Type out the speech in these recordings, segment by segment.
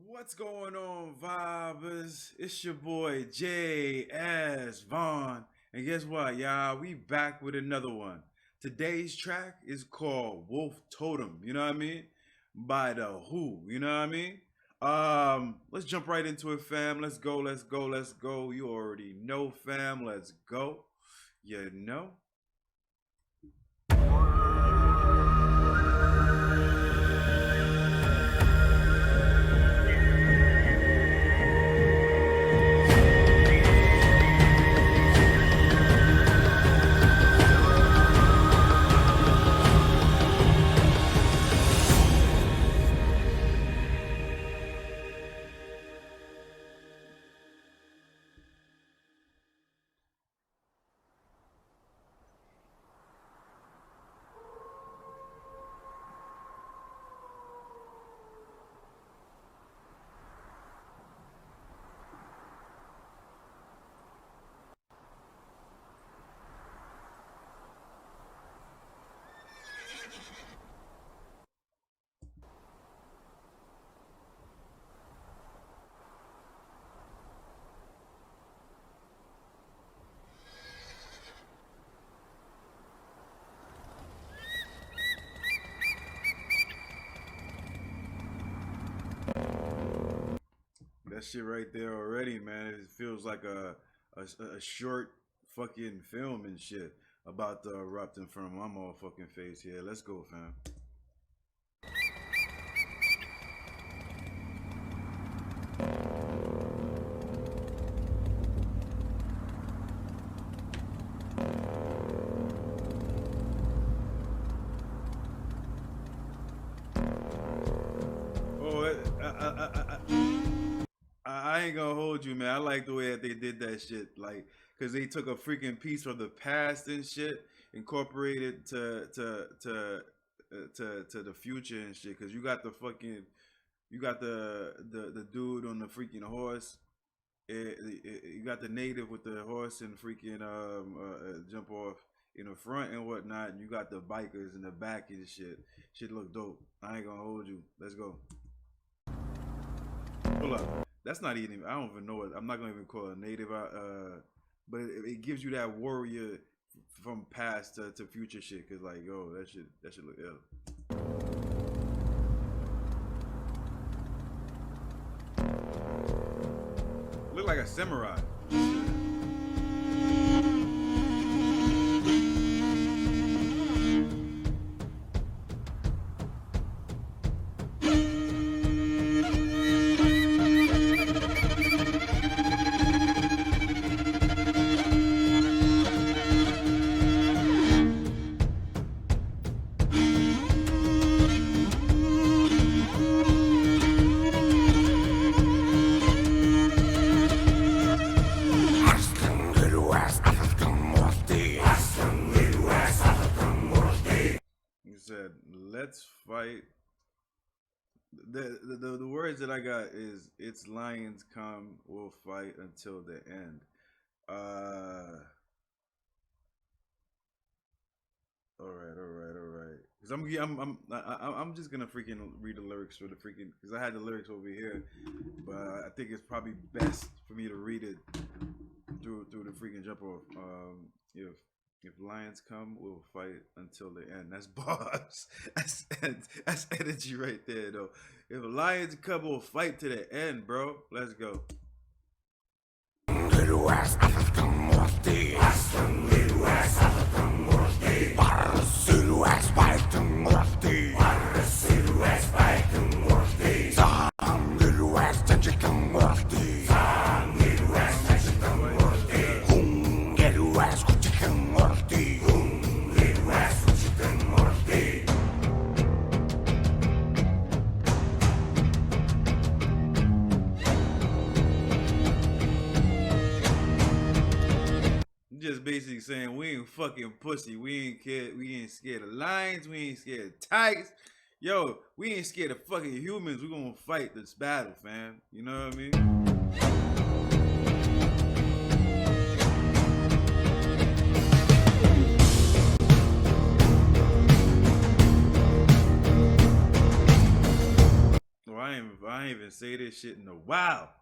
What's going on, vibers? It's your boy J.S. Vaughn. And guess what, y'all? We back with another one. Today's track is called Wolf Totem, you know what I mean? By the Who, you know what I mean? Let's jump right into it, fam. Let's go, let's go, let's go. You already know, fam. Let's go. You know? That shit right there already, man. It feels like a short fucking film and shit about to erupt in front of my motherfucking face here. Let's go, fam. Oh, I ain't gonna hold you, man. I like the way that they did that shit, like, cause they took a freaking piece from the past and shit, incorporated to the future and shit. Cause you got the fucking, you got the dude on the freaking horse. You got the native with the horse and freaking jump off in the front and whatnot. And you got the bikers in the back and shit. Shit look dope. I ain't gonna hold you. Let's go. Hold up. That's not even. I don't even know it. I'm not gonna even call it a native. But it gives you that warrior from past to future shit. Cause like, yo, that shit look ill. Look like a samurai. Let's fight. The words that I got is it's lions come, we'll fight until the end. All right. Cause I'm just gonna freaking read the lyrics for the freaking, cause I had the lyrics over here, but I think it's probably best for me to read it through the freaking jump off. If lions come, we'll fight until the end. That's bars. That's energy right there, though. If lions come, we'll fight to the end, bro. Let's go. Just basically saying we ain't fucking pussy. We ain't scared of lions. We ain't scared of tigers. Yo, we ain't scared of fucking humans. We gonna fight this battle, fam. You know what I mean? I ain't ain't even say this shit in a while.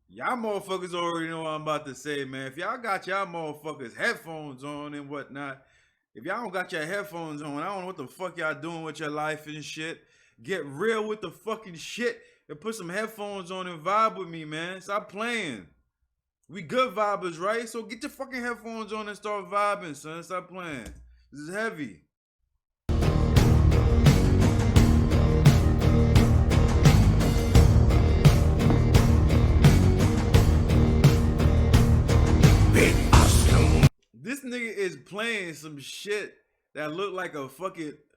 Y'all motherfuckers already know what I'm about to say, man. If y'all got y'all motherfuckers headphones on and whatnot, if y'all don't got your headphones on, I don't know what the fuck y'all doing with your life and shit. Get real with the fucking shit and put some headphones on and vibe with me, man. Stop playing. We good vibers, right? So get your fucking headphones on and start vibing, son. Stop playing. This is heavy. This nigga is playing some shit that look like a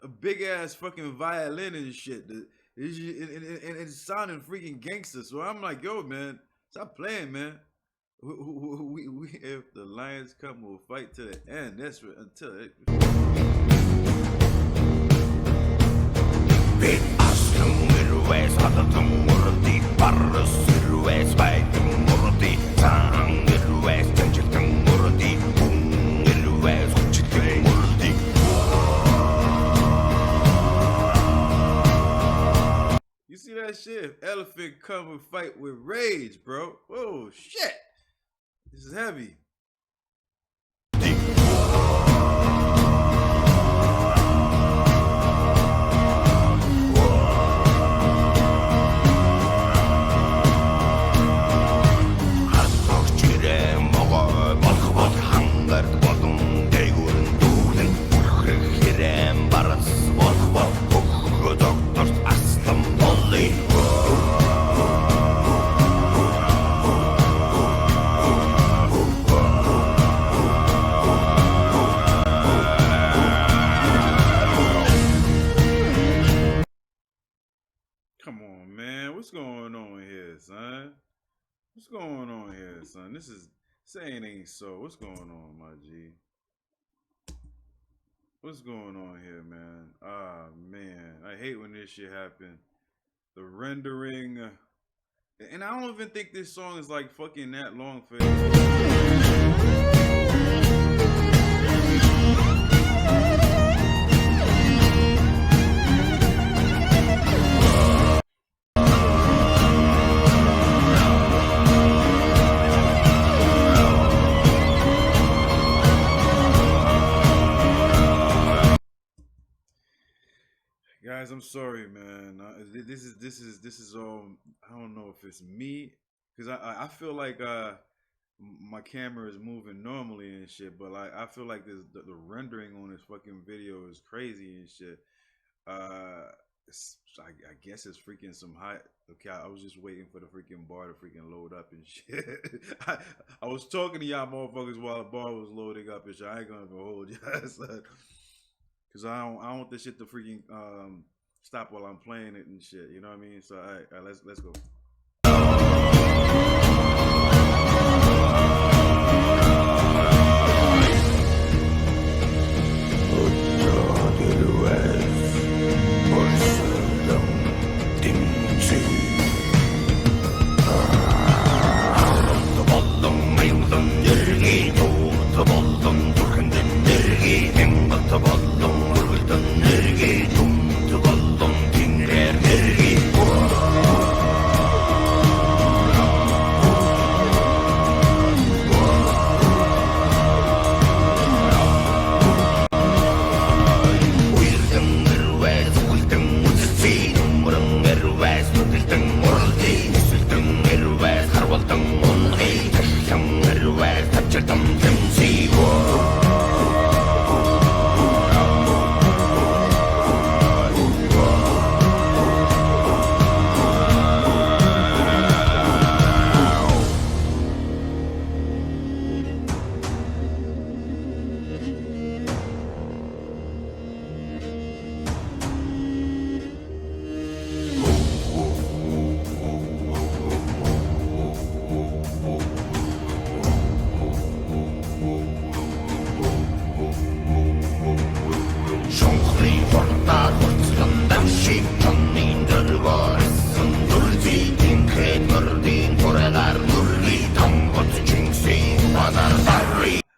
big ass fucking violin and shit. And it's sounding freaking gangster. So I'm like, yo, man, stop playing, man. If the lions come, we'll fight to the end. That's right. Until it. Irvээс алалдан уралдъя Барс ирвээс байлдан уралдъя Заан ирвээс жанчилдан уралдъя ирвээс хүчилдэн уралдъя. You see that shit? Elephant come and fight with rage, bro. Oh shit. This is heavy. Come on, man. What's going on here, son? What's going on here, son? This ain't so. What's going on, my G? What's going on here, man? Ah, man. I hate when this shit happen. The rendering. And I don't even think this song is like fucking that long for Guys, I'm sorry, man. This is all. I don't know if it's me, because I feel like my camera is moving normally and shit, but like I feel like the rendering on this fucking video is crazy and shit. I guess it's freaking some high. Okay, I was just waiting for the freaking bar to freaking load up and shit. I was talking to y'all motherfuckers while the bar was loading up and shit. I ain't gonna even hold y'all. Cause I don't want this shit to freaking stop while I'm playing it and shit. You know what I mean? So all right, let's go.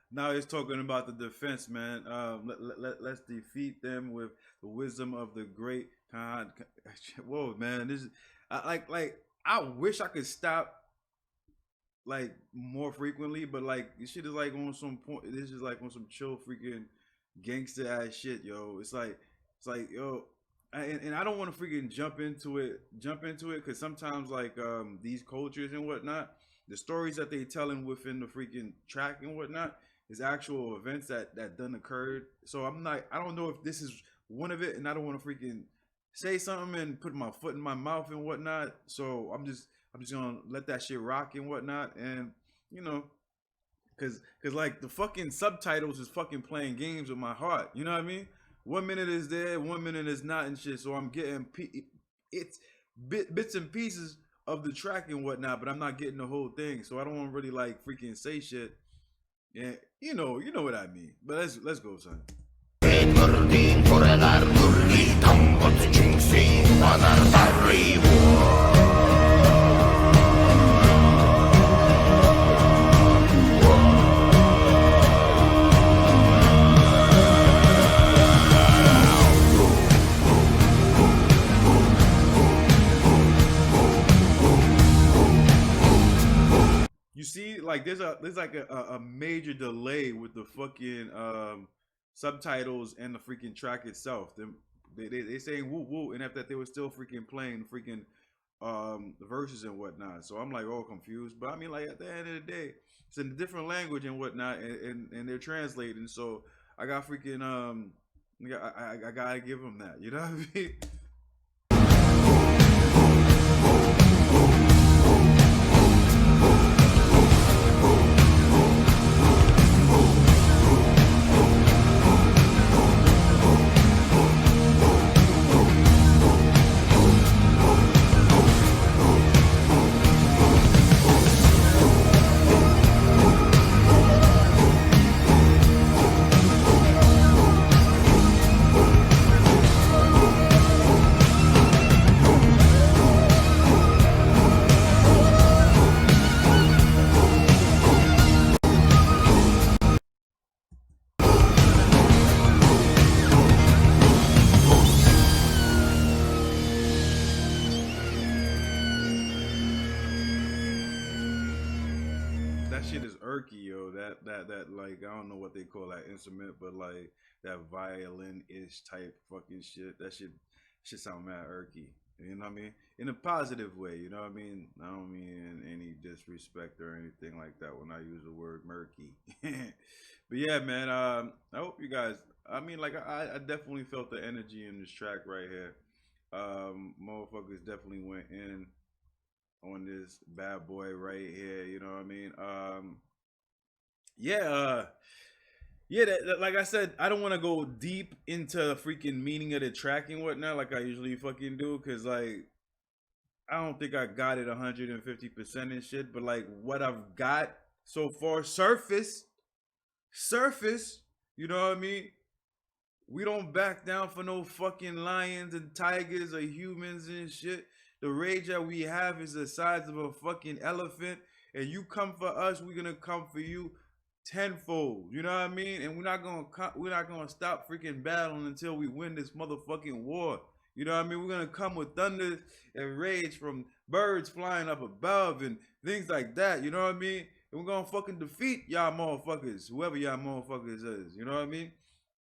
Now he's talking about the defense, man. Let's defeat them with the wisdom of the great Khan. Whoa, man. I wish I could stop like more frequently, but like this shit is like on some point. This is like on some chill freaking gangster ass shit, yo. It's like yo, and I don't want to freaking jump into it, because sometimes like these cultures and whatnot, the stories that they telling within the freaking track and whatnot is actual events that done occurred. So I don't know if this is one of it, and I don't want to freaking say something and put my foot in my mouth and whatnot. So I'm just gonna let that shit rock and whatnot, and you know, cause like the fucking subtitles is fucking playing games with my heart. You know what I mean? 1 minute is there, 1 minute is not and shit. So I'm getting it's bits and pieces of the track and whatnot, but I'm not getting the whole thing. So I don't want to really like freaking say shit. Yeah, you know what I mean. But let's go, son. You see, like there's like a major delay with the fucking subtitles and the freaking track itself. They saying woo woo, and after that they were still freaking playing freaking the verses and whatnot. So I'm like all confused. But I mean, like at the end of the day, it's in a different language and whatnot, and they're translating. So I got freaking I gotta give them that. You know what I mean? That shit is irky, yo. That like I don't know what they call that instrument, but like that violin-ish type fucking shit. That shit sound mad irky. You know what I mean? In a positive way, you know what I mean? I don't mean any disrespect or anything like that when I use the word murky. But yeah, man, I hope you guys, I mean, like I definitely felt the energy in this track right here. Motherfuckers definitely went in on this bad boy right here, you know what I mean? Yeah, yeah, like I said, I don't want to go deep into the freaking meaning of the track and whatnot like I usually fucking do, because like I don't think I got it 150% and shit, but like what I've got so far, surface, you know what I mean? We don't back down for no fucking lions and tigers or humans and shit. The rage that we have is the size of a fucking elephant, and you come for us, we're gonna come for you tenfold. You know what I mean? And we're not gonna stop freaking battling until we win this motherfucking war. You know what I mean? We're gonna come with thunder and rage from birds flying up above and things like that. You know what I mean? And we're gonna fucking defeat y'all motherfuckers, whoever y'all motherfuckers is. You know what I mean?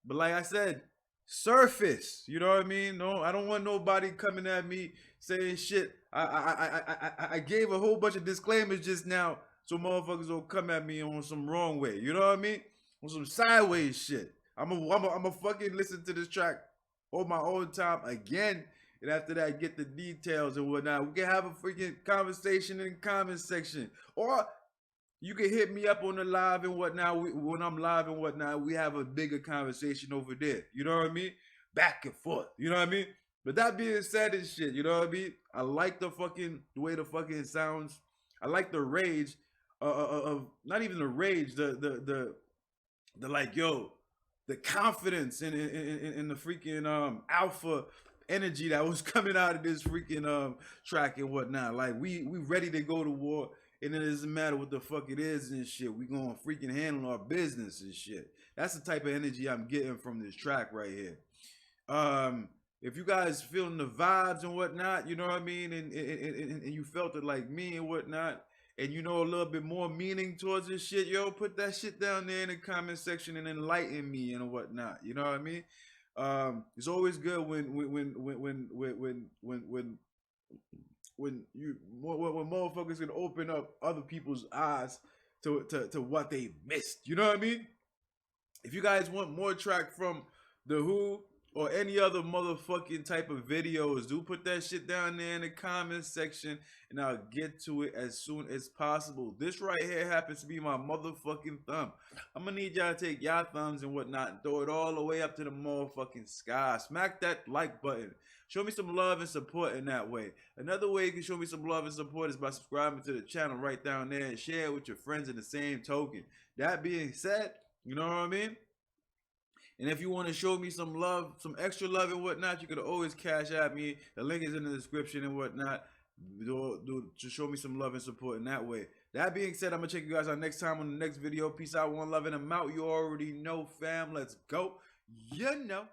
But like I said, surface. You know what I mean? No, I don't want nobody coming at me saying shit. I gave a whole bunch of disclaimers just now, so motherfuckers don't come at me on some wrong way. You know what I mean? On some sideways shit. I'm a fucking listen to this track on my own time again, and after that, get the details and whatnot. We can have a freaking conversation in the comment section, or you can hit me up on the live and whatnot. When I'm live and whatnot, we have a bigger conversation over there. You know what I mean? Back and forth. You know what I mean? But that being said and shit, you know what I mean? I like the way the fucking sounds. I like the rage of not even the rage, the like, yo, the confidence in the freaking alpha energy that was coming out of this freaking track and whatnot. Like we ready to go to war. And it doesn't matter what the fuck it is and shit. We gonna freaking handle our business and shit. That's the type of energy I'm getting from this track right here. if you guys feeling the vibes and whatnot, you know what I mean, and you felt it like me and whatnot, and you know a little bit more meaning towards this shit, yo, put that shit down there in the comment section and enlighten me and whatnot. You know what I mean? It's always good when motherfuckers can open up other people's eyes to what they missed. You know what I mean? If you guys want more track from The Who or any other motherfucking type of videos, do put that shit down there in the comment section and I'll get to it as soon as possible. This right here happens to be my motherfucking thumb. I'm gonna need y'all to take y'all thumbs and whatnot and throw it all the way up to the motherfucking sky. Smack that like button. Show me some love and support in that way. Another way you can show me some love and support is by subscribing to the channel right down there and share it with your friends in the same token. That being said, you know what I mean? And if you want to show me some love, some extra love and whatnot, you could always cash at me. The link is in the description and whatnot. To show me some love and support in that way. That being said, I'm going to check you guys out next time on the next video. Peace out, one love, and I'm out. You already know, fam. Let's go. You know.